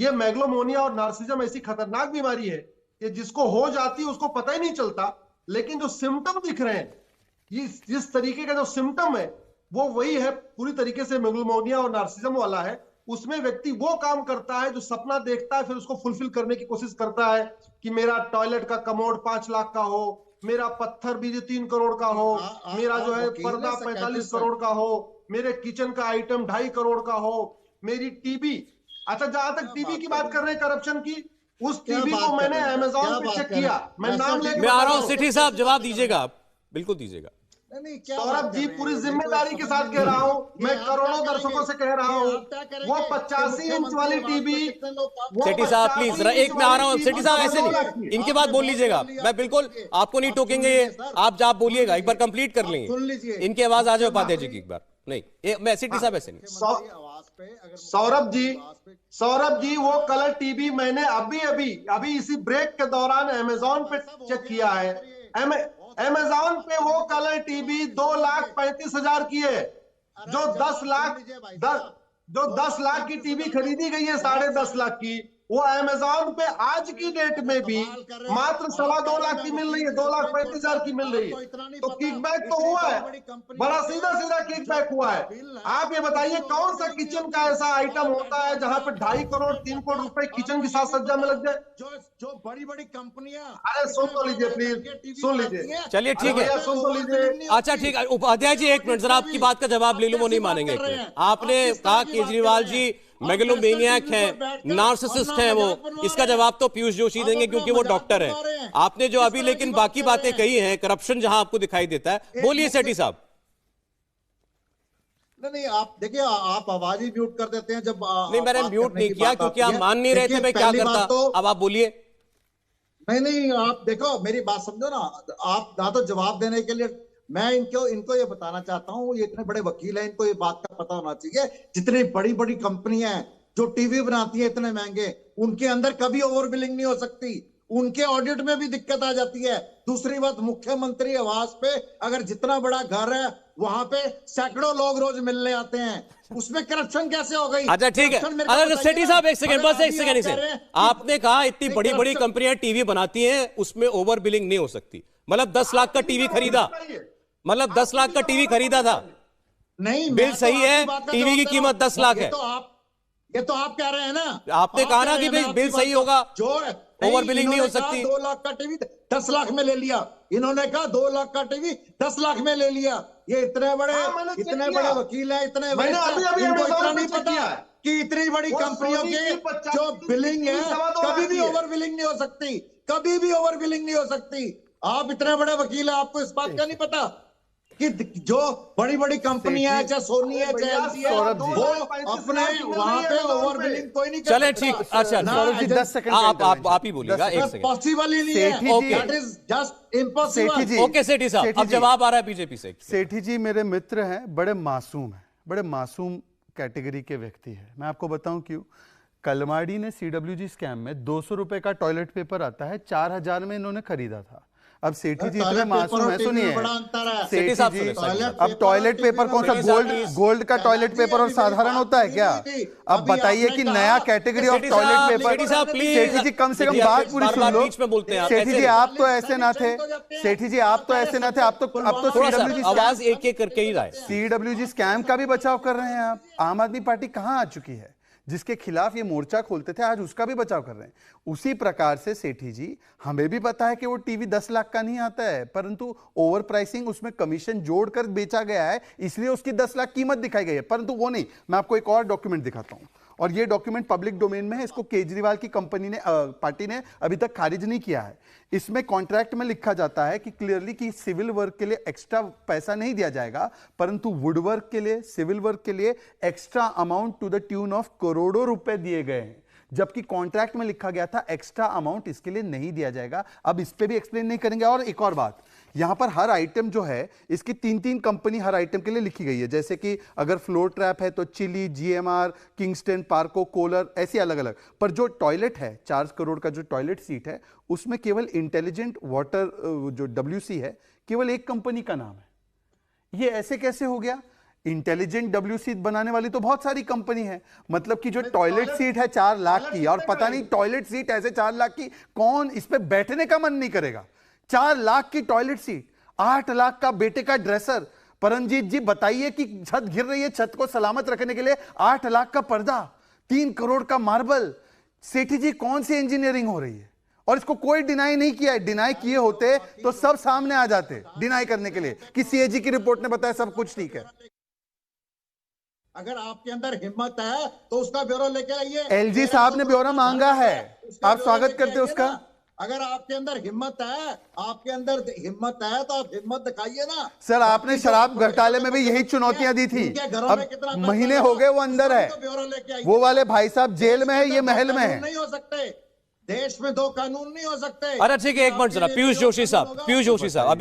ये मेगलोमोनिया और नार्सिज्म ऐसी खतरनाक बीमारी है कि जिसको हो जाती है उसको पता ही नहीं चलता, लेकिन जो सिम्टम दिख रहे हैं, जिस तरीके का जो सिम्टम है वो वही है, पूरी तरीके से मेगलोमोनिया और नार्सिज्म वाला है। उसमें व्यक्ति वो काम करता है जो सपना देखता है, फिर उसको फुलफिल करने की कोशिश करता है कि मेरा टॉयलेट का कमोड 5 लाख का हो, मेरा पत्थर भी 3 करोड़ का हो, मेरा जो है पर्दा 45 करोड़ का हो, मेरे किचन का आइटम 2.5 करोड़ का हो, मेरी टीवी। अच्छा, जहां तक टीवी की बात कर रहे हैं करप्शन की, उस टीवी को मैंने अमेजोन पे चेक किया, मैं नाम लेके मैं आ रहा हूं सेठी साहब, जवाब दीजिएगा आप, बिल्कुल दीजिएगा। सौरभ जी, पूरी जिम्मेदारी के साथ कह रहा हूं, मैं करोड़ों दर्शकों से कह रहा हूं, वो 85 इंच वाली टीवी, सेठी साहब प्लीज जरा एक, मैं आ रहा हूं। सेठी साहब ऐसे नहीं, इनके बाद बोल लीजिएगा, मैं बिल्कुल आपको नहीं टोकेंगे, ये आप बोलिएगा, एक बार कंप्लीट कर लेंगे। इनकी आवाज आ जाए उपाध्याय जी की एक बार। नहीं मैं सेठी साहब ऐसे नहीं। सौरभ जी वो कलर टीवी मैंने अभी इसी ब्रेक के दौरान अमेजोन पे चेक किया है। अमेजोन पे वो कलर टीवी 2,35,000 की है, जो 10 लाख की टीवी खरीदी गई है 10.5 लाख की, वो अमेजोन पे आज की डेट में भी मात्र 2.25 लाख की मिल रही है, 2,35,000 की मिल रही है। तो किकबैक तो हुआ है, बड़ा सीधा सीधा किकबैक हुआ है। आप ये बताइए कौन सा किचन का ऐसा आइटम होता है जहां पे 2.5 करोड़ 3 करोड़ रुपए किचन की साज सज्जा में लग जाए? जो बड़ी बड़ी कंपनियां, अरे सुन तो लीजिए प्लीज, सुन लीजिए। चलिए ठीक है, सुन तो लीजिए। अच्छा ठीक है उपाध्याय जी, एक मिनट जरा आपकी बात का जवाब ले लूं, वो नहीं मानेंगे। आपने कहा केजरीवाल जी मेगलोमेनियाक हैं, नार्सिसिस्ट हैं, वो इसका जवाब तो पीयूष जोशी देंगे क्योंकि वो डॉक्टर हैं। आपने जो अभी लेकिन बाकी बातें कही हैं, करप्शन जहां आपको दिखाई देता है, बोलिए सेठी साहब। नहीं आप देखिए, आप आवाज ही म्यूट कर देते हैं जब नहीं मैंने म्यूट नहीं किया क्योंकि आप मान नहीं रहे थे मैं क्या करता। अब आप बोलिए। नहीं आप देखो मेरी बात समझो ना, आप ना तो जवाब देने के लिए, मैं इनको ये बताना चाहता हूँ, ये इतने बड़े वकील हैं, इनको ये बात का पता होना चाहिए, जितनी बड़ी बड़ी कंपनियां हैं जो टीवी बनाती है इतने महंगे, उनके अंदर कभी ओवर बिलिंग नहीं हो सकती, उनके ऑडिट में भी दिक्कत आ जाती है। दूसरी बात, मुख्यमंत्री आवास पे अगर जितना बड़ा घर है वहां पे सैकड़ों लोग रोज मिलने आते हैं, उसमें करप्शन कैसे हो गई? अच्छा ठीक है, अगर सेठी साहब एक सेकंड, बस एक सेकंड इसे, आपने कहा इतनी बड़ी बड़ी कंपनियां टीवी बनाती हैं उसमें ओवर बिलिंग नहीं हो सकती, मतलब 10 लाख का टीवी खरीदा, मतलब 10 लाख का टीवी खरीदा था, नहीं बिल सही है, टीवी की कीमत 10 लाख है। ये तो आप कह रहे हैं ना, आपने कहा ना कि बिल सही होगा, जो ओवर बिलिंग नहीं हो सकती। 2 लाख का टीवी 10 लाख में ले लिया, इन्होंने कहा 2 लाख का टीवी 10 लाख में ले लिया। ये इतने बड़े वकील हैं, इतना नहीं पता कि इतनी बड़ी कंपनियों की जो बिलिंग है कभी भी ओवर बिलिंग नहीं हो सकती, कभी भी ओवर बिलिंग नहीं हो सकती। आप इतने बड़े वकील हैं, आपको इस बात का नहीं पता कि जो बड़ी बड़ी कंपनियां हैं, चाहे सोनी है चाहे एलजी है, वो अपने वहां पे ओवर बिलिंग कोई नहीं कर। चले ठीक, अच्छा सौरभ जी 10 सेकंड आप ही बोलिएगा, एक सेकंड। पॉसिबल ही नहीं है, that is just impossible. Okay Sethi साहब, अब जवाब आ रहा है बीजेपी से। सेठी जी मेरे मित्र हैं, बड़े मासूम हैं, बड़े मासूम कैटेगरी के व्यक्ति है। मैं आपको बताऊं क्यों। कलमाड़ी ने सीडब्ल्यूजी स्कैम में 200 रुपए का टॉयलेट पेपर आता है, 4,000 में इन्होंने खरीदा था। अब सेठी जी इतने मासूम है, सुनिए सेठी जी, अब टॉयलेट पेपर कौन सा गोल्ड का टॉयलेट पेपर और साधारण होता है क्या? अब बताइए कि नया कैटेगरी ऑफ टॉयलेट पेपर। सेठी जी कम से कम बात पूरी सुन लो। सेठी जी आप तो ऐसे ना थे, सेठी जी आप तो ऐसे ना थे, अब तो आवाज एक एक करके ही रहा है। सीडब्ल्यूजी स्कैम का भी बचाव कर रहे हैं आप। आम आदमी पार्टी कहां आ चुकी है, जिसके खिलाफ ये मोर्चा खोलते थे, आज उसका भी बचाव कर रहे हैं। उसी प्रकार से सेठी जी, हमें भी पता है कि वो टीवी 10 लाख का नहीं आता है, परंतु ओवर प्राइसिंग, उसमें कमीशन जोड़कर बेचा गया है, इसलिए उसकी 10 लाख कीमत दिखाई गई है। परंतु वो नहीं, मैं आपको एक और डॉक्यूमेंट दिखाता हूं, और ये डॉक्यूमेंट पब्लिक डोमेन में है। इसको केजरीवाल की कंपनी ने, पार्टी ने अभी तक खारिज नहीं किया है। इसमें कॉन्ट्रैक्ट में लिखा जाता है कि क्लियरली कि सिविल वर्क के लिए एक्स्ट्रा पैसा नहीं दिया जाएगा, परंतु वुड वर्क के लिए, सिविल वर्क के लिए extra amount to the tune of करोड़ों रुपए दिए गए हैं, जबकि कॉन्ट्रैक्ट में लिखा गया था एक्स्ट्रा अमाउंट इसके लिए नहीं दिया जाएगा। अब इस पे भी एक्सप्लेन नहीं करेंगे। और एक और बात, यहां पर हर आइटम जो है इसकी 3-3 कंपनी हर आइटम के लिए लिखी गई है। जैसे कि अगर फ्लोर ट्रैप है तो चिली, जीएमआर, किंगस्टन, पार्को, कोलर, ऐसी अलग अलग। पर जो टॉयलेट है, 4 करोड़ का जो टॉयलेट सीट है, उसमें केवल इंटेलिजेंट वाटर जो WC है, केवल एक कंपनी का नाम है। ये ऐसे कैसे हो गया? इंटेलिजेंट डब्ल्यू सीट बनाने वाली तो बहुत सारी कंपनी है। मतलब कि जो टॉयलेट सीट है 4 लाख की, और पता नहीं टॉयलेट सीट ऐसे 4 लाख की कौन इस पे बैठने का मन नहीं करेगा। 4 लाख की टॉयलेट सीट, 8 लाख का बेटे का ड्रेसर। परमजीत जी बताइए कि छत गिर रही है, छत को सलामत रखने के लिए 8 लाख का पर्दा, 3 करोड़ का मार्बल। सेठी जी कौन सी इंजीनियरिंग हो रही है? और इसको कोई डिनाई नहीं किया है। डिनाई किए होते तो सब सामने आ जाते डिनाई करने के लिए कि सीएजी की रिपोर्ट ने बताया सब कुछ ठीक है। अगर आपके अंदर हिम्मत है तो उसका ब्यौरा लेके आइए। एलजी साहब ने ब्यौरा मांगा है, आप स्वागत करते हैं उसका। अगर आपके अंदर हिम्मत है, आपके अंदर हिम्मत है तो आप हिम्मत दिखाइए ना। सर आपने शराब घोटाले में भी यही चुनौतियां दी थी, अब महीने हो गए वो अंदर है। वो वाले भाई साहब जेल में है, ये महल में है। नहीं हो सकते, देश में 2 कानून नहीं हो सकते। अच्छा ठीक है, एक मिनट जरा, पीयूष जोशी साहब, पीयूष जोशी साहब अभी